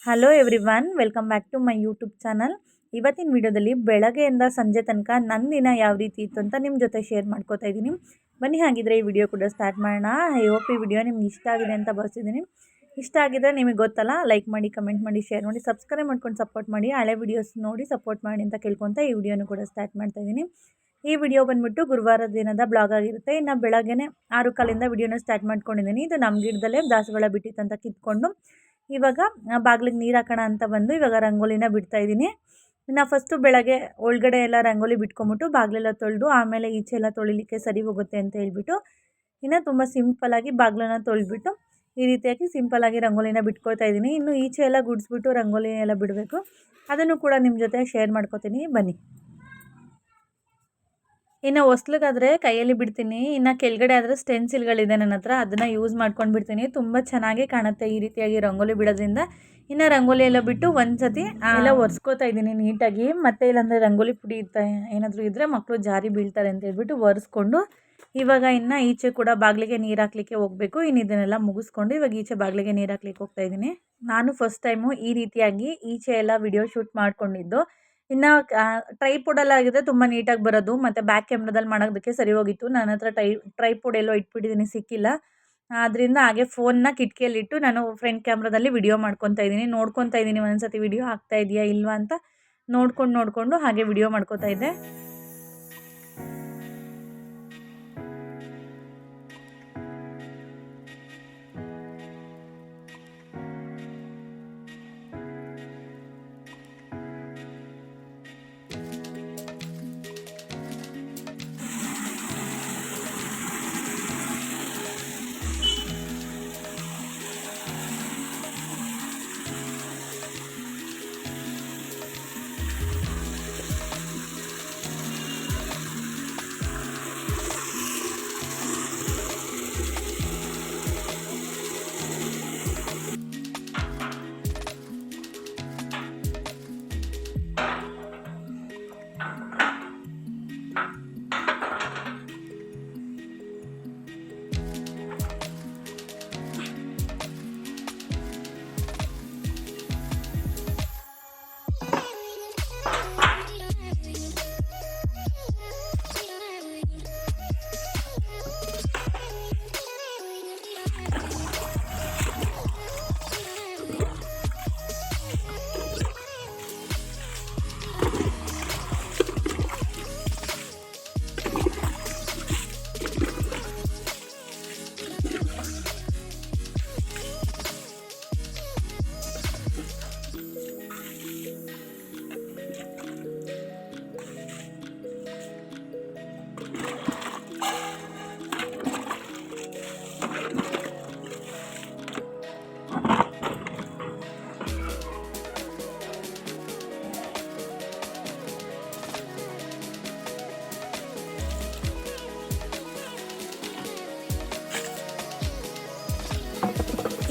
Hello everyone, welcome back to my YouTube channel. ಇವತ್ತಿನ ವಿಡಿಯೋದಲ್ಲಿ ಬೆಳಗ್ಗೆಯಿಂದ ಸಂಜೆ ತನಕ ನನ್ನ ದಿನ ಯಾವ ರೀತಿ ಇತ್ತು ಅಂತ ನಿಮ್ಮ ಜೊತೆ ಶೇರ್ ಮಾಡ್ಕೋತಾ ಇದ್ದೀನಿ. ಬನ್ನಿ ಹಾಗಿದ್ರೆ ಈ ವಿಡಿಯೋ ಕೂಡ ಸ್ಟಾರ್ಟ್ ಮಾಡೋಣ. ಐ ಹೋಪ್ ಈ ವಿಡಿಯೋ ನಿಮ್ಗೆ ಇಷ್ಟ ಆಗಿದೆ ಅಂತ ಭಾವಿಸಿದ್ದೀನಿ. ಇಷ್ಟ ಆಗಿದ್ರೆ ನಿಮಗೆ ಗೊತ್ತಲ್ಲ, ಲೈಕ್ ಮಾಡಿ, ಕಮೆಂಟ್ ಮಾಡಿ, ಶೇರ್ ಮಾಡಿ, ಸಬ್ಸ್ಕ್ರೈಬ್ ಮಾಡ್ಕೊಂಡು ಸಪೋರ್ಟ್ ಮಾಡಿ, ಹಳೆ ವಿಡಿಯೋಸ್ ನೋಡಿ ಸಪೋರ್ಟ್ ಮಾಡಿ ಅಂತ ಕೇಳ್ಕೊತ ಈ ವಿಡಿಯೋನು ಕೂಡ ಸ್ಟಾರ್ಟ್ ಮಾಡ್ತಾ ಇದ್ದೀನಿ. ಈ ವಿಡಿಯೋ ಬಂದುಬಿಟ್ಟು ಗುರುವಾರ ದಿನದ ಬ್ಲಾಗ್ ಆಗಿರುತ್ತೆ. ಇನ್ನು ಬೆಳಗ್ಗೆನೇ 6 ಕಾಲಿಂದ ವಿಡಿಯೋನ ಸ್ಟಾರ್ಟ್ ಮಾಡ್ಕೊಂಡಿದ್ದೀನಿ. ಇದು ನಮ್ಮ ಗಿಡದಲ್ಲೇ ದಾಸವಾಳ ಬಿಟ್ಟಿತ್ತು ಅಂತ ಕಿತ್ಕೊಂಡು ಇವಾಗ ಬಾಗಿಲಿಗೆ ನೀರು ಹಾಕೋಣ ಅಂತ ಬಂದು ಇವಾಗ ರಂಗೋಲಿನ ಬಿಡ್ತಾ ಇದ್ದೀನಿ. ಇನ್ನು ಫಸ್ಟು ಬೆಳಗ್ಗೆ ಒಳಗಡೆ ಎಲ್ಲ ರಂಗೋಲಿ ಬಿಟ್ಕೊಂಬಿಟ್ಟು ಬಾಗಿಲೆಲ್ಲ ತೊಳೆದು ಆಮೇಲೆ ಈಚೆ ಎಲ್ಲ ತೊಳಿಲಿಕ್ಕೆ ಸರಿ ಹೋಗುತ್ತೆ ಅಂತ ಹೇಳ್ಬಿಟ್ಟು ಇನ್ನು ತುಂಬ ಸಿಂಪಲ್ಲಾಗಿ ಬಾಗಿಲನ್ನ ತೊಳೆದ್ಬಿಟ್ಟು ಈ ರೀತಿಯಾಗಿ ಸಿಂಪಲ್ಲಾಗಿ ರಂಗೋಲಿನ ಬಿಟ್ಕೊಳ್ತಾ ಇದ್ದೀನಿ. ಇನ್ನು ಈಚೆ ಎಲ್ಲ ಗುಡಿಸ್ಬಿಟ್ಟು ರಂಗೋಲಿ ಎಲ್ಲ ಬಿಡಬೇಕು, ಅದನ್ನು ಕೂಡ ನಿಮ್ಮ ಜೊತೆ ಶೇರ್ ಮಾಡ್ಕೊತೀನಿ ಬನ್ನಿ. ಇನ್ನು ಹೊಸ್ಲಿಗಾದರೆ ಕೈಯಲ್ಲಿ ಬಿಡ್ತೀನಿ, ಇನ್ನು ಕೆಳಗಡೆ ಆದರೆ ಸ್ಟೆನ್ಸಿಲ್ಗಳಿದೆ ನನ್ನ ಹತ್ರ, ಅದನ್ನು ಯೂಸ್ ಮಾಡ್ಕೊಂಡು ಬಿಡ್ತೀನಿ. ತುಂಬ ಚೆನ್ನಾಗಿ ಕಾಣುತ್ತೆ ಈ ರೀತಿಯಾಗಿ ರಂಗೋಲಿ ಬಿಡೋದ್ರಿಂದ. ಇನ್ನು ರಂಗೋಲಿ ಎಲ್ಲ ಬಿಟ್ಟು ಒಂದು ಸತಿ ಎಲ್ಲ ಒರೆಸ್ಕೋತಾ ಇದ್ದೀನಿ ನೀಟಾಗಿ. ಮತ್ತೆ ಇಲ್ಲಾಂದರೆ ರಂಗೋಲಿ ಪುಡಿ ಏನಾದರೂ ಇದ್ದರೆ ಮಕ್ಕಳು ಜಾರಿ ಬೀಳ್ತಾರೆ ಅಂತ ಹೇಳ್ಬಿಟ್ಟು ಒರೆಸ್ಕೊಂಡು ಇವಾಗ ಇನ್ನು ಈಚೆ ಕೂಡ ಬಾಗಿಲಿಗೆ ನೀರು ಹಾಕ್ಲಿಕ್ಕೆ ಹೋಗಬೇಕು. ಇನ್ನು ಇದನ್ನೆಲ್ಲ ಮುಗಿಸ್ಕೊಂಡು ಇವಾಗ ಈಚೆ ಬಾಗಿಲಿಗೆ ನೀರು ಹಾಕ್ಲಿಕ್ಕೆ ಹೋಗ್ತಾ ಇದ್ದೀನಿ. ನಾನು ಫಸ್ಟ್ ಟೈಮು ಈ ರೀತಿಯಾಗಿ ಈಚೆ ಎಲ್ಲ ವಿಡಿಯೋ ಶೂಟ್ ಮಾಡ್ಕೊಂಡಿದ್ದು. ಇನ್ನು ಟ್ರೈಪೋಡೆಲ್ಲ ಆಗಿದ್ರೆ ತುಂಬ ನೀಟಾಗಿ ಬರೋದು, ಮತ್ತು ಬ್ಯಾಕ್ ಕ್ಯಾಮ್ರಾದಲ್ಲಿ ಮಾಡೋದಕ್ಕೆ ಸರಿ ಹೋಗಿತ್ತು. ನನ್ನ ಹತ್ರ ಟ್ರೈಪೋಡ್ ಎಲ್ಲೋ ಇಟ್ಬಿಟ್ಟಿದ್ದೀನಿ, ಸಿಕ್ಕಿಲ್ಲ. ಅದರಿಂದ ಹಾಗೆ ಫೋನ್ನ ಕಿಟಕಿಯಲ್ಲಿಟ್ಟು ನಾನು ಫ್ರಂಟ್ ಕ್ಯಾಮ್ರಾದಲ್ಲಿ ವಿಡಿಯೋ ಮಾಡ್ಕೊತಾ ಇದ್ದೀನಿ. ನೋಡ್ಕೊತಾ ಇದ್ದೀನಿ ಒಂದೊಂದ್ಸತಿ ವಿಡಿಯೋ ಆಗ್ತಾ ಇದೆಯಾ ಇಲ್ವಾ ಅಂತ ನೋಡಿಕೊಂಡು ಹಾಗೆ ವಿಡಿಯೋ ಮಾಡ್ಕೋತಾ ಇದ್ದೆ.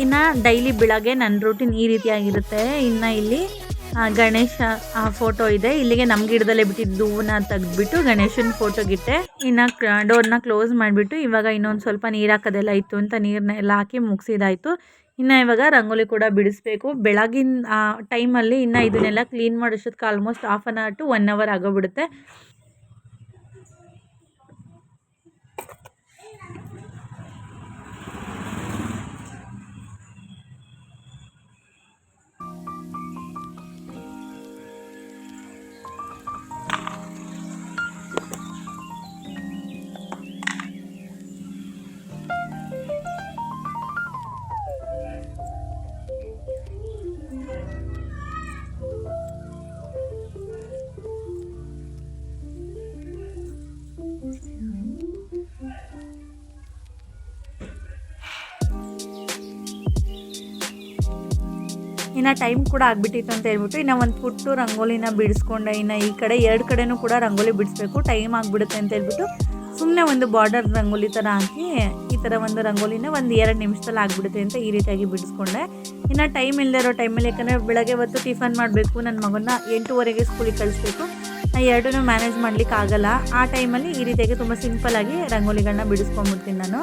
ಇನ್ನು ಡೈಲಿ ಬೆಳಗ್ಗೆ ನನ್ನ ರೂಟೀನ್ ಈ ರೀತಿಯಾಗಿರುತ್ತೆ. ಇನ್ನು ಇಲ್ಲಿ ಗಣೇಶ ಫೋಟೋ ಇದೆ, ಇಲ್ಲಿಗೆ ನಮ್ಮ ಗಿಡದಲ್ಲೇ ಬಿಟ್ಟಿದ್ದು ಹೂವನ್ನ ತೆಗೆದ್ಬಿಟ್ಟು ಗಣೇಶನ ಫೋಟೋಗಿಟ್ಟೆ. ಇನ್ನು ಡೋರ್ನ ಕ್ಲೋಸ್ ಮಾಡಿಬಿಟ್ಟು ಇವಾಗ ಇನ್ನೊಂದು ಸ್ವಲ್ಪ ನೀರು ಹಾಕೋದೆಲ್ಲ ಇತ್ತು ಅಂತ ನೀರನ್ನ ಎಲ್ಲ ಹಾಕಿ ಮುಗಿಸಿದಾಯಿತು. ಇನ್ನು ಇವಾಗ ರಂಗೋಲಿ ಕೂಡ ಬಿಡಿಸ್ಬೇಕು. ಬೆಳಗಿನ ಟೈಮಲ್ಲಿ ಇನ್ನು ಇದನ್ನೆಲ್ಲ ಕ್ಲೀನ್ ಮಾಡೋಷ್ಟೊತ್ತಿಗೆ ಆಲ್ಮೋಸ್ಟ್ 1/2 to 1 hour ಆಗೋಗ್ಬಿಡುತ್ತೆ. ಇನ್ನು ಟೈಮ್ ಕೂಡ ಆಗಿಬಿಟ್ಟಿತ್ತು ಅಂತ ಹೇಳ್ಬಿಟ್ಟು ಇನ್ನು ಒಂದು ಪುಟ್ಟು ರಂಗೋಲಿನ ಬಿಡಿಸ್ಕೊಂಡೆ. ಇನ್ನು ಈ ಕಡೆ 2 ಕಡೆನೂ ಕೂಡ ರಂಗೋಲಿ ಬಿಡಿಸ್ಬೇಕು, ಟೈಮ್ ಆಗಿಬಿಡುತ್ತೆ ಅಂತ ಹೇಳ್ಬಿಟ್ಟು ಸುಮ್ಮನೆ ಒಂದು ಬಾರ್ಡರ್ ರಂಗೋಲಿ ಥರ ಹಾಕಿ ಈ ಥರ ಒಂದು ರಂಗೋಲಿನ ಒಂದು 2 ನಿಮಿಷದಲ್ಲಿ ಆಗಿಬಿಡುತ್ತೆ ಅಂತ ಈ ರೀತಿಯಾಗಿ ಬಿಡಿಸ್ಕೊಂಡೆ. ಇನ್ನು ಟೈಮ್ ಇಲ್ಲದೆ ಇರೋ ಟೈಮಲ್ಲಿ, ಯಾಕಂದರೆ ಬೆಳಗ್ಗೆ ಹೊತ್ತು ಟಿಫನ್ ಮಾಡಬೇಕು, ನನ್ನ ಮಗನ 8:30ಗೆ ಸ್ಕೂಲಿಗೆ ಕಳಿಸ್ಬೇಕು, ಎರಡನ್ನೂ ಮ್ಯಾನೇಜ್ ಮಾಡಲಿಕ್ಕೆ ಆಗಲ್ಲ. ಆ ಟೈಮಲ್ಲಿ ಈ ರೀತಿಯಾಗಿ ತುಂಬ ಸಿಂಪಲ್ಲಾಗಿ ರಂಗೋಲಿಗಳನ್ನ ಬಿಡಿಸ್ಕೊಂಡ್ಬಿಡ್ತೀನಿ ನಾನು.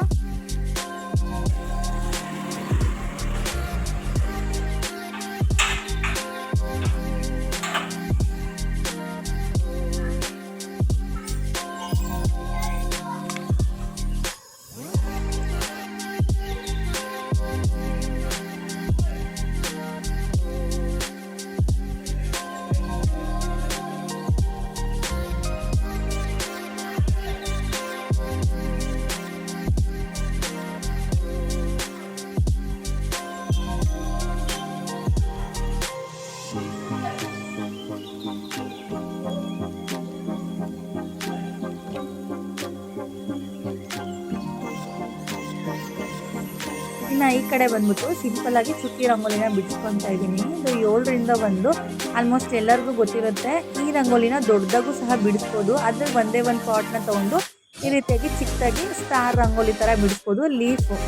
ಇನ್ನು ಈ ಕಡೆ ಬಂದ್ಬಿಟ್ಟು ಸಿಂಪಲ್ಲಾಗಿ ಚುಕ್ಕಿ ರಂಗೋಲಿನ ಬಿಡಿಸ್ಕೊತಾ ಇದ್ದೀನಿ. ಇದು 7ರಿಂದ 1 ಆಲ್ಮೋಸ್ಟ್ ಎಲ್ಲರಿಗೂ ಗೊತ್ತಿರುತ್ತೆ. ಈ ರಂಗೋಲಿನ ದೊಡ್ಡದಾಗೂ ಸಹ ಬಿಡಿಸ್ಬೋದು. ಆದರೆ ಒಂದೇ ಒಂದು ಪಾಟ್ನ ತೊಗೊಂಡು ಈ ರೀತಿಯಾಗಿ ಚಿಕ್ಕದಾಗಿ ಸ್ಟಾರ್ ರಂಗೋಲಿ ಥರ ಬಿಡಿಸ್ಬೋದು. ಲೀಫು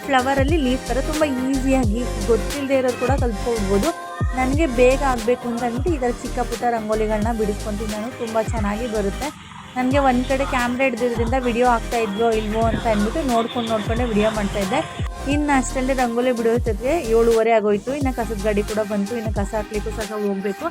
ಫ್ಲವರಲ್ಲಿ ಲೀಫ್ ಥರ ತುಂಬ ಈಸಿಯಾಗಿ ಗೊತ್ತಿಲ್ಲದೆ ಇರೋದು ಕೂಡ ಕಲ್ತ್ಕೊಳ್ಬೋದು. ನನಗೆ ಬೇಗ ಆಗಬೇಕು ಅಂತ ಅಂದ್ಬಿಟ್ಟು ಈ ಥರ ಚಿಕ್ಕ ಪುಟ್ಟ ರಂಗೋಲಿಗಳನ್ನ ಬಿಡಿಸ್ಕೊತೀನಿ ನಾನು. ತುಂಬ ಚೆನ್ನಾಗಿ ಬರುತ್ತೆ. ನನಗೆ ಒಂದು ಕಡೆ ಕ್ಯಾಮ್ರಾ ಹಿಡ್ದಿದ್ರಿಂದ ವಿಡಿಯೋ ಆಗ್ತಾಯಿದ್ವೋ ಇಲ್ವೋ ಅಂತ ಅಂದ್ಬಿಟ್ಟು ನೋಡ್ಕೊಂಡೆ ವಿಡಿಯೋ ಮಾಡ್ತಾಯಿದ್ದೆ. ಇನ್ನು ಅಷ್ಟರಲ್ಲಿ ರಂಗೋಲಿ ಬಿಡೋಷ್ಟೊತ್ತಿಗೆ 7:30 ಆಗೋಯಿತು. ಇನ್ನು ಕಸದ ಗಾಡಿ ಕೂಡ ಬಂತು. ಇನ್ನು ಕಸ ಹಾಕ್ಲಿಕ್ಕೂ ಸಹ ಹೋಗಬೇಕು.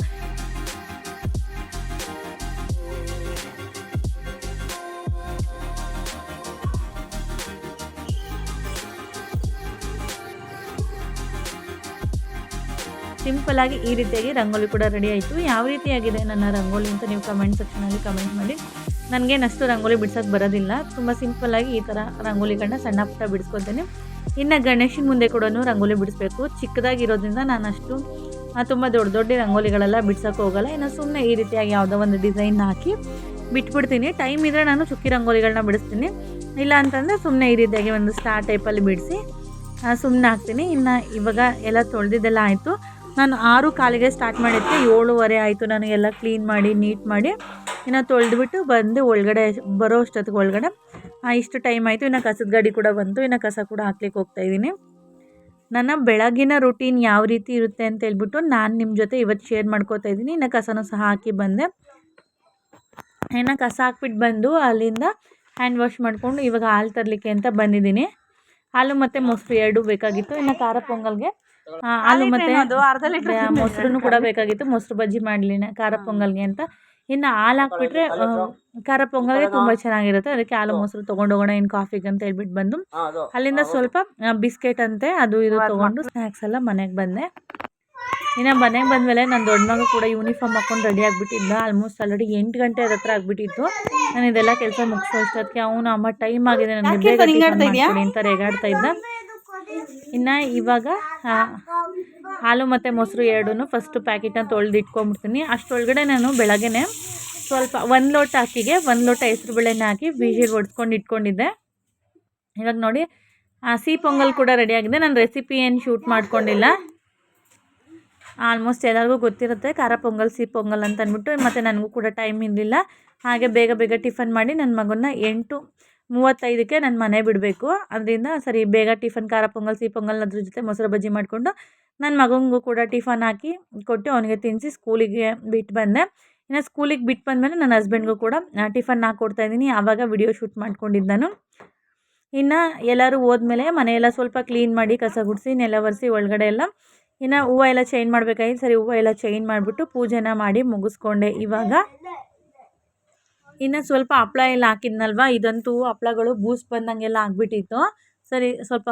ಸಿಂಪಲ್ಲಾಗಿ ಈ ರೀತಿಯಾಗಿ ರಂಗೋಲಿ ಕೂಡ ರೆಡಿ ಆಯಿತು. ಯಾವ ರೀತಿಯಾಗಿದೆ ನನ್ನ ರಂಗೋಲಿ ಅಂತ ನೀವು ಕಮೆಂಟ್ ಸೆಕ್ಷನಲ್ಲಿ ಕಮೆಂಟ್ ಮಾಡಿ. ನನಗೇನಷ್ಟು ರಂಗೋಲಿ ಬಿಡ್ಸೋಕ್ಕೆ ಬರೋದಿಲ್ಲ. ತುಂಬ ಸಿಂಪಲ್ಲಾಗಿ ಈ ಥರ ರಂಗೋಲಿಗಳನ್ನ ಸಣ್ಣ ಪುಟ್ಟ ಬಿಡಿಸ್ಕೊತೀನಿ. ಇನ್ನು ಗಣೇಶನ ಮುಂದೆ ಕೂಡ ರಂಗೋಲಿ ಬಿಡಿಸ್ಬೇಕು. ಚಿಕ್ಕದಾಗಿರೋದ್ರಿಂದ ನಾನು ಅಷ್ಟು ತುಂಬ ದೊಡ್ಡ ರಂಗೋಲಿಗಳೆಲ್ಲ ಬಿಡ್ಸೋಕ್ಕೆ ಹೋಗಲ್ಲ. ಇನ್ನು ಸುಮ್ಮನೆ ಈ ರೀತಿಯಾಗಿ ಯಾವುದೋ ಒಂದು ಡಿಸೈನ್ ಹಾಕಿ ಬಿಟ್ಬಿಡ್ತೀನಿ. ಟೈಮ್ ಇದ್ದರೆ ನಾನು ಚುಕ್ಕಿ ರಂಗೋಲಿಗಳನ್ನ ಬಿಡಿಸ್ತೀನಿ. ಇಲ್ಲ ಅಂತಂದರೆ ಸುಮ್ಮನೆ ಈ ರೀತಿಯಾಗಿ ಒಂದು ಸ್ಟಾರ್ ಟೈಪಲ್ಲಿ ಬಿಡಿಸಿ ಸುಮ್ಮನೆ ಹಾಕ್ತೀನಿ. ಇನ್ನು ಇವಾಗ ಎಲ್ಲ ತೊಳೆದಿದ್ದೆಲ್ಲ ಆಯಿತು. ನಾನು 6:15ಗೆ ಸ್ಟಾರ್ಟ್ ಮಾಡಿದ್ದಕ್ಕೆ 7:30 ಆಯಿತು. ನನಗೆಲ್ಲ ಕ್ಲೀನ್ ಮಾಡಿ ನೀಟ್ ಮಾಡಿ ಇನ್ನು ತೊಳೆದ್ಬಿಟ್ಟು ಬಂದು ಒಳಗಡೆ ಬರೋ ಅಷ್ಟೊತ್ತಿಗೆ ಒಳಗಡೆ ಇಷ್ಟು ಟೈಮ್ ಆಯಿತು. ಇನ್ನು ಕಸದ ಗಾಡಿ ಕೂಡ ಬಂತು. ಇನ್ನು ಕಸ ಕೂಡ ಹಾಕ್ಲಿಕ್ಕೆ ಹೋಗ್ತಾಯಿದ್ದೀನಿ. ನನ್ನ ಬೆಳಗಿನ ರೂಟೀನ್ ಯಾವ ರೀತಿ ಇರುತ್ತೆ ಅಂತ ಹೇಳ್ಬಿಟ್ಟು ನಾನು ನಿಮ್ಮ ಜೊತೆ ಇವತ್ತು ಶೇರ್ ಮಾಡ್ಕೋತಾ ಇದ್ದೀನಿ. ಇನ್ನು ಕಸನೂ ಸಹ ಹಾಕಿ ಬಂದೆ. ಇನ್ನು ಕಸ ಹಾಕ್ಬಿಟ್ಟು ಬಂದು ಅಲ್ಲಿಂದ ಹ್ಯಾಂಡ್ ವಾಶ್ ಮಾಡಿಕೊಂಡು ಇವಾಗ ಹಾಲು ತರಲಿಕ್ಕೆ ಅಂತ ಬಂದಿದ್ದೀನಿ. ಹಾಲು ಮತ್ತು ಮೊಸರು 2 ಬೇಕಾಗಿತ್ತು. ಇನ್ನು ಖಾರ ಪೊಂಗಲ್ಗೆ ಹಾಲು ಮತ್ತು ಮೊಸರು ಕೂಡ ಬೇಕಾಗಿತ್ತು. ಮೊಸರು ಬಜ್ಜಿ ಮಾಡಲಿ ಖಾರ ಪೊಂಗಲ್ಗೆ ಅಂತ. ಇನ್ನು ಹಾಲು ಹಾಕ್ಬಿಟ್ರೆ ಖಾರ ಪೊಂಗಲ್ಗೆ ತುಂಬ ಚೆನ್ನಾಗಿರುತ್ತೆ. ಅದಕ್ಕೆ ಹಾಲು ಮೊಸರು ತೊಗೊಂಡೋಗೋಣ ಇನ್ನು ಕಾಫಿಗೆ ಅಂತ ಹೇಳ್ಬಿಟ್ಟು ಬಂದು ಅಲ್ಲಿಂದ ಸ್ವಲ್ಪ ಬಿಸ್ಕೆಟ್ ಅಂತೆ ಅದು ಇದು ತೊಗೊಂಡು ಸ್ನ್ಯಾಕ್ಸ್ ಎಲ್ಲ ಮನೆಗೆ ಬಂದೆ. ಇನ್ನು ಮನೆಗೆ ಬಂದಮೇಲೆ ನನ್ನ ದೊಡ್ಡ ಮಗ ಕೂಡ ಯೂನಿಫಾರ್ಮ್ ಹಾಕ್ಕೊಂಡು ರೆಡಿ ಆಗಿಬಿಟ್ಟಿದ್ದ. ಆಲ್ಮೋಸ್ಟ್ ಆಲ್ರೆಡಿ 8 ಗಂಟೆ ಹತ್ರ ಆಗಿಬಿಟ್ಟಿತ್ತು. ನಾನು ಇದೆಲ್ಲ ಕೆಲಸ ಮುಗಿಸೋ ಅಷ್ಟೊತ್ತಿಗೆ ಅವನು ಅಮ್ಮ ಟೈಮ್ ಆಗಿದೆ ನನಗೆ ಬೇಗ ಮಾಡ್ಕೊಡಿ ಅಂತ ರೇಗಾಡ್ತಾ ಇದ್ದ. ಇನ್ನು ಇವಾಗ ಹಾಲು ಮತ್ತು ಮೊಸರು 2 ಫಸ್ಟು ಪ್ಯಾಕೆಟನ್ನ ತೊಳೆದು ಇಟ್ಕೊಂಡ್ಬಿಡ್ತೀನಿ. ಅಷ್ಟೊಳಗಡೆ ನಾನು ಬೆಳಗ್ಗೆ ಸ್ವಲ್ಪ 1 ಲೋಟ ಅಕ್ಕಿಗೆ 1 ಲೋಟ ಹೆಸ್ರು ಬೇಳೆನ ಹಾಕಿ ವಿಜಿಲ್ ಹೊಡ್ಸ್ಕೊಂಡು ಇಟ್ಕೊಂಡಿದ್ದೆ. ಇವಾಗ ನೋಡಿ ಸಿಹಿ ಪೊಂಗಲ್ ಕೂಡ ರೆಡಿಯಾಗಿದೆ. ನಾನು ರೆಸಿಪಿ ಏನು ಶೂಟ್ ಮಾಡ್ಕೊಂಡಿಲ್ಲ. ಆಲ್ಮೋಸ್ಟ್ ಎಲ್ಲರಿಗೂ ಗೊತ್ತಿರುತ್ತೆ ಖಾರ ಪೊಂಗಲ್ ಸಿಹಿ ಪೊಂಗಲ್ ಅಂತ ಅಂದ್ಬಿಟ್ಟು. ಮತ್ತು ನನಗೂ ಕೂಡ ಟೈಮ್ ಇರಲಿಲ್ಲ. ಹಾಗೆ ಬೇಗ ಟಿಫನ್ ಮಾಡಿ ನನ್ನ ಮಗನ್ನ 8:35ಕ್ಕೆ ನನ್ನ ಮನೆ ಬಿಡಬೇಕು. ಅದರಿಂದ ಸರಿ ಬೇಗ ಟಿಫನ್ ಖಾರ ಪೊಂಗಲ್ ಸಿಹಿ ಪೊಂಗಲ್ ಅದ್ರ ಜೊತೆ ಮೊಸರು ಬಜ್ಜಿ ಮಾಡಿಕೊಂಡು ನನ್ನ ಮಗನಿಗೂ ಕೂಡ ಟಿಫನ್ ಹಾಕಿ ಕೊಟ್ಟು ಅವನಿಗೆ ತಿನ್ನಿಸಿ ಸ್ಕೂಲಿಗೆ ಬಿಟ್ಟು ಬಂದೆ. ಇನ್ನು ಸ್ಕೂಲಿಗೆ ಬಿಟ್ಟು ಬಂದಮೇಲೆ ನನ್ನ ಹಸ್ಬೆಂಡ್ಗೂ ಕೂಡ ಟಿಫನ್ ಹಾಕ್ಕೊಡ್ತಾಯಿದ್ದೀನಿ. ಆವಾಗ ವಿಡಿಯೋ ಶೂಟ್ ಮಾಡ್ಕೊಂಡಿದ್ದಾನು. ಇನ್ನು ಎಲ್ಲರೂ ಹೋದ್ಮೇಲೆ ಮನೆಯೆಲ್ಲ ಸ್ವಲ್ಪ ಕ್ಲೀನ್ ಮಾಡಿ ಕಸ ಗುಡಿಸಿ ನೆಲ ಒರೆಸಿ ಒಳಗಡೆ ಎಲ್ಲ ಇನ್ನು ಹೂವು ಎಲ್ಲ ಚೇಂಜ್ ಮಾಡಬೇಕಾಗಿತ್ತು. ಸರಿ ಹೂವು ಎಲ್ಲ ಚೇಂಜ್ ಮಾಡಿಬಿಟ್ಟು ಪೂಜೆನ ಮಾಡಿ ಮುಗಿಸ್ಕೊಂಡೆ. ಇವಾಗ ಇನ್ನು ಸ್ವಲ್ಪ ಹಪ್ಳ ಎಲ್ಲ ಹಾಕಿದ್ನಲ್ವ, ಇದಂತೂ ಹಪ್ಳಗಳು ಬೂಸ್ಟ್ ಬಂದಂಗೆಲ್ಲ ಆಗಿಬಿಟ್ಟಿತ್ತು. ಸರಿ ಸ್ವಲ್ಪ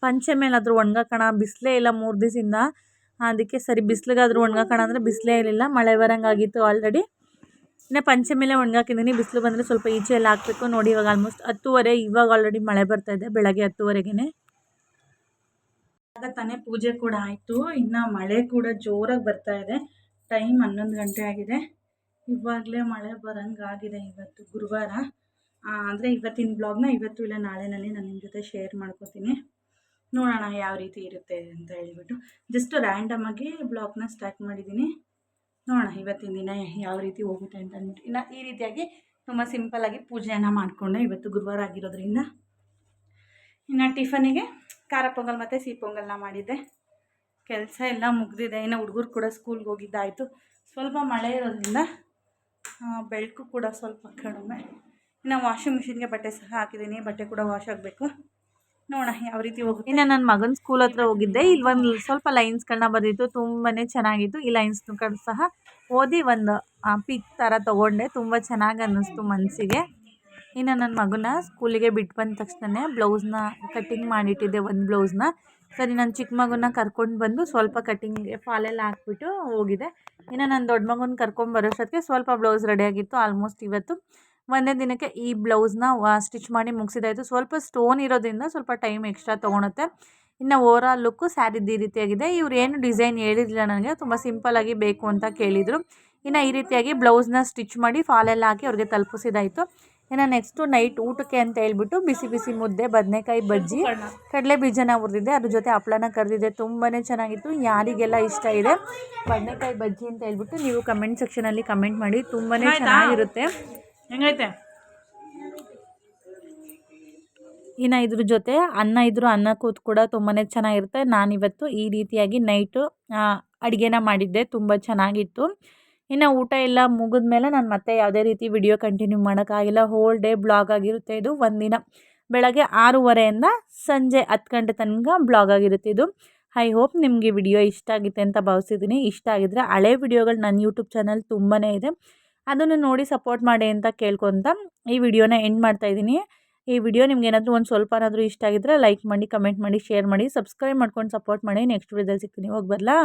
ಪಂಚೆ ಮೇಲಾದರೂ ಒಣಗಾಕೋಣ, ಬಿಸಿಲೇ ಇಲ್ಲ 3 ದಿವಸದಿಂದ. ಅದಕ್ಕೆ ಸರಿ ಬಿಸಿಲಿಗಾದರೂ ಒಣಗಾಕೋಣ ಅಂದರೆ ಬಿಸಿಲೇ ಇರಲಿಲ್ಲ, ಮಳೆ ಬರೋಂಗಾಗಿತ್ತು ಆಲ್ರೆಡಿ. ಇನ್ನು ಪಂಚೆ ಮೇಲೆ ಒಣಗಾಕಿದ್ದೀನಿ. ಬಿಸಿಲು ಬಂದರೆ ಸ್ವಲ್ಪ ಈಚೆ ಎಲ್ಲ ಹಾಕಬೇಕು. ನೋಡಿ ಇವಾಗ ಆಲ್ಮೋಸ್ಟ್ 10:30. ಇವಾಗ ಆಲ್ರೆಡಿ ಮಳೆ ಬರ್ತಾಯಿದೆ ಬೆಳಗ್ಗೆ 10:30ಗೆ. ಆಗ ತಾನೇ ಪೂಜೆ ಕೂಡ ಆಯಿತು. ಇನ್ನು ಮಳೆ ಕೂಡ ಜೋರಾಗಿ ಬರ್ತಾಯಿದೆ. ಟೈಮ್ 11 ಗಂಟೆ ಆಗಿದೆ. ಇವಾಗಲೇ ಮಳೆ ಬರೋಂಗಾಗಿದೆ. ಇವತ್ತು ಗುರುವಾರ ಅಂದರೆ ಇವತ್ತಿನ ಬ್ಲಾಗ್ನ ಇವತ್ತು ಇಲ್ಲ ನಾಳೆನಲ್ಲಿ ನಾನು ನಿಮ್ಮ ಜೊತೆ ಶೇರ್ ಮಾಡ್ಕೋತೀನಿ. ನೋಡೋಣ ಯಾವ ರೀತಿ ಇರುತ್ತೆ ಅಂತ ಹೇಳ್ಬಿಟ್ಟು ಜಸ್ಟ್ ರ್ಯಾಂಡಮಾಗಿ ಬ್ಲಾಗ್ನ ಸ್ಟಾರ್ಟ್ ಮಾಡಿದ್ದೀನಿ. ನೋಡೋಣ ಇವತ್ತಿನ ದಿನ ಯಾವ ರೀತಿ ಹೋಗುತ್ತೆ ಅಂತ ಅಂದ್ಬಿಟ್ಟು. ಇನ್ನು ಈ ರೀತಿಯಾಗಿ ತುಂಬ ಸಿಂಪಲ್ಲಾಗಿ ಪೂಜೆಯನ್ನು ಮಾಡಿಕೊಂಡೆ ಇವತ್ತು ಗುರುವಾರ ಆಗಿರೋದ್ರಿಂದ. ಇನ್ನು ಟಿಫನಿಗೆ ಖಾರ ಪೊಂಗಲ್ ಮತ್ತು ಸಿಹಿ ಪೊಂಗಲ್ನ ಮಾಡಿದ್ದೆ. ಕೆಲಸ ಎಲ್ಲ ಮುಗಿದಿದೆ. ಇನ್ನು ಹುಡುಗರು ಕೂಡ ಸ್ಕೂಲ್ಗೆ ಹೋಗಿದ್ದಾಯಿತು. ಸ್ವಲ್ಪ ಮಳೆ ಇರೋದ್ರಿಂದ ಬೆಳಕು ಕೂಡ ಸ್ವಲ್ಪ ಕಡಿಮೆ. ಇನ್ನು ವಾಷಿಂಗ್ ಮಿಷಿನ್ಗೆ ಬಟ್ಟೆ ಸಹ ಹಾಕಿದ್ದೀನಿ. ಬಟ್ಟೆ ಕೂಡ ವಾಶ್ ಆಗಬೇಕು. ನೋಡೋಣ ಯಾವ ರೀತಿ ಹೋಗುತ್ತೆ. ಇನ್ನು ನನ್ನ ಮಗನ ಸ್ಕೂಲ್ ಹತ್ರ ಹೋಗಿದ್ದೆ. ಇಲ್ಲಿ ಒಂದು ಸ್ವಲ್ಪ ಲೈನ್ಸ್ಗಳನ್ನ ಬಂದಿತ್ತು, ತುಂಬಾ ಚೆನ್ನಾಗಿತ್ತು. ಈ ಲೈನ್ಸ್ನ ಸಹ ಓದಿ ಒಂದು ಪಿಕ್ ಥರ ತೊಗೊಂಡೆ. ತುಂಬ ಚೆನ್ನಾಗಿ ಅನ್ನಿಸ್ತು ಮನಸ್ಸಿಗೆ. ಇನ್ನು ನನ್ನ ಮಗನ ಸ್ಕೂಲಿಗೆ ಬಿಟ್ಟು ಬಂದ ತಕ್ಷಣ ಬ್ಲೌಸ್ನ ಕಟ್ಟಿಂಗ್ ಮಾಡಿಟ್ಟಿದ್ದೆ, ಒಂದು ಬ್ಲೌಸ್ನ. ಸರಿ ನನ್ನ ಚಿಕ್ಕ ಮಗನ ಕರ್ಕೊಂಡು ಬಂದು ಸ್ವಲ್ಪ ಕಟ್ಟಿಂಗ್ಗೆ ಫಾಲೆಲ್ಲ ಹಾಕ್ಬಿಟ್ಟು ಹೋಗಿದೆ. ಇನ್ನು ನನ್ನ ದೊಡ್ಡ ಮಗನ ಕರ್ಕೊಂಡು ಬರೋಷ್ಟೊತ್ತಿಗೆ ಸ್ವಲ್ಪ ಬ್ಲೌಸ್ ರೆಡಿಯಾಗಿತ್ತು. ಆಲ್ಮೋಸ್ಟ್ ಇವತ್ತು ಒಂದೇ ದಿನಕ್ಕೆ ಈ ಬ್ಲೌಸ್ನ ಸ್ಟಿಚ್ ಮಾಡಿ ಮುಗಿಸಿದಾಯಿತು. ಸ್ವಲ್ಪ ಸ್ಟೋನ್ ಇರೋದ್ರಿಂದ ಸ್ವಲ್ಪ ಟೈಮ್ ಎಕ್ಸ್ಟ್ರಾ ತೊಗೊಳುತ್ತೆ. ಇನ್ನು ಓವರಾಲ್ ಲುಕ್ಕು ಸ್ಯಾರಿದ್ದು ಈ ರೀತಿಯಾಗಿದೆ. ಇವ್ರು ಏನು ಡಿಸೈನ್ ಹೇಳಿರಲಿಲ್ಲ ನನಗೆ, ತುಂಬ ಸಿಂಪಲ್ಲಾಗಿ ಬೇಕು ಅಂತ ಕೇಳಿದರು. ಇನ್ನು ಈ ರೀತಿಯಾಗಿ ಬ್ಲೌಸ್ನ ಸ್ಟಿಚ್ ಮಾಡಿ ಫಾಲೆಲ್ಲ ಹಾಕಿ ಅವ್ರಿಗೆ ತಲುಪಿಸಿದಾಯಿತು. ಇನ್ನು ನೆಕ್ಸ್ಟು ನೈಟ್ ಊಟಕ್ಕೆ ಅಂತ ಹೇಳ್ಬಿಟ್ಟು ಬಿಸಿ ಬಿಸಿ ಮುದ್ದೆ, ಬದನೆಕಾಯಿ ಬಜ್ಜಿ, ಕಡಲೆ ಬೀಜನ ಹುರಿದಿದ್ದೆ, ಅದ್ರ ಜೊತೆ ಹಪ್ಳನ ಕರೆದಿದ್ದೆ. ತುಂಬಾ ಚೆನ್ನಾಗಿತ್ತು. ಯಾರಿಗೆಲ್ಲ ಇಷ್ಟ ಇದೆ ಬದನೆಕಾಯಿ ಬಜ್ಜಿ ಅಂತ ಹೇಳ್ಬಿಟ್ಟು ನೀವು ಕಮೆಂಟ್ ಸೆಕ್ಷನಲ್ಲಿ ಕಮೆಂಟ್ ಮಾಡಿ. ತುಂಬಾ ಚೆನ್ನಾಗಿರುತ್ತೆ. ಹೆಂಗೈತೆ? ಇನ್ನು ಇದ್ರ ಜೊತೆ ಅನ್ನ ಇದ್ದರೂ ಅನ್ನ ಕೂತು ಕೂಡ ತುಂಬಾ ಚೆನ್ನಾಗಿರುತ್ತೆ. ನಾನಿವತ್ತು ಈ ರೀತಿಯಾಗಿ ನೈಟು ಅಡುಗೆನ ಮಾಡಿದ್ದೆ, ತುಂಬ ಚೆನ್ನಾಗಿತ್ತು. ಇನ್ನು ಊಟ ಎಲ್ಲ ಮುಗಿದ್ಮೇಲೆ ನಾನು ಮತ್ತೆ ಯಾವುದೇ ರೀತಿ ವಿಡಿಯೋ ಕಂಟಿನ್ಯೂ ಮಾಡೋಕ್ಕಾಗಿಲ್ಲ. ಹೋಲ್ ಡೇ ಬ್ಲಾಗ್ ಆಗಿರುತ್ತೆ ಇದು. ಒಂದಿನ ಬೆಳಗ್ಗೆ 6:30ಇಂದ ಸಂಜೆ 10 ಗಂಟೆ ತನಕ ಬ್ಲಾಗ್ ಆಗಿರುತ್ತೆ ಇದು. ಐ ಹೋಪ್ ನಿಮಗೆ ವಿಡಿಯೋ ಇಷ್ಟ ಆಗುತ್ತೆ ಅಂತ ಭಾವಿಸಿದ್ದೀನಿ. ಇಷ್ಟ ಆಗಿದ್ದರೆ ಹಳೆ ವಿಡಿಯೋಗಳು ನನ್ನ ಯೂಟ್ಯೂಬ್ ಚಾನಲ್ ತುಂಬಾ ಇದೆ, ಅದನ್ನು ನೋಡಿ ಸಪೋರ್ಟ್ ಮಾಡಿ ಅಂತ ಕೇಳ್ಕೊತ ಈ ವಿಡಿಯೋನ ಎಂಡ್ ಮಾಡ್ತಾಯಿದ್ದೀನಿ. ಈ ವಿಡಿಯೋ ನಿಮ್ಗೆ ಏನಾದರೂ ಒಂದು ಸ್ವಲ್ಪನಾದರೂ ಇಷ್ಟ ಆಗಿದ್ದರೆ ಲೈಕ್ ಮಾಡಿ, ಕಮೆಂಟ್ ಮಾಡಿ, ಶೇರ್ ಮಾಡಿ, ಸಬ್ಸ್ಕ್ರೈಬ್ ಮಾಡ್ಕೊಂಡು ಸಪೋರ್ಟ್ ಮಾಡಿ. ನೆಕ್ಸ್ಟ್ ವಿಡಿಯೋದಲ್ಲಿ ಸಿಗ್ತೀನಿ. ಹೋಗಿ ಬರಲಾ?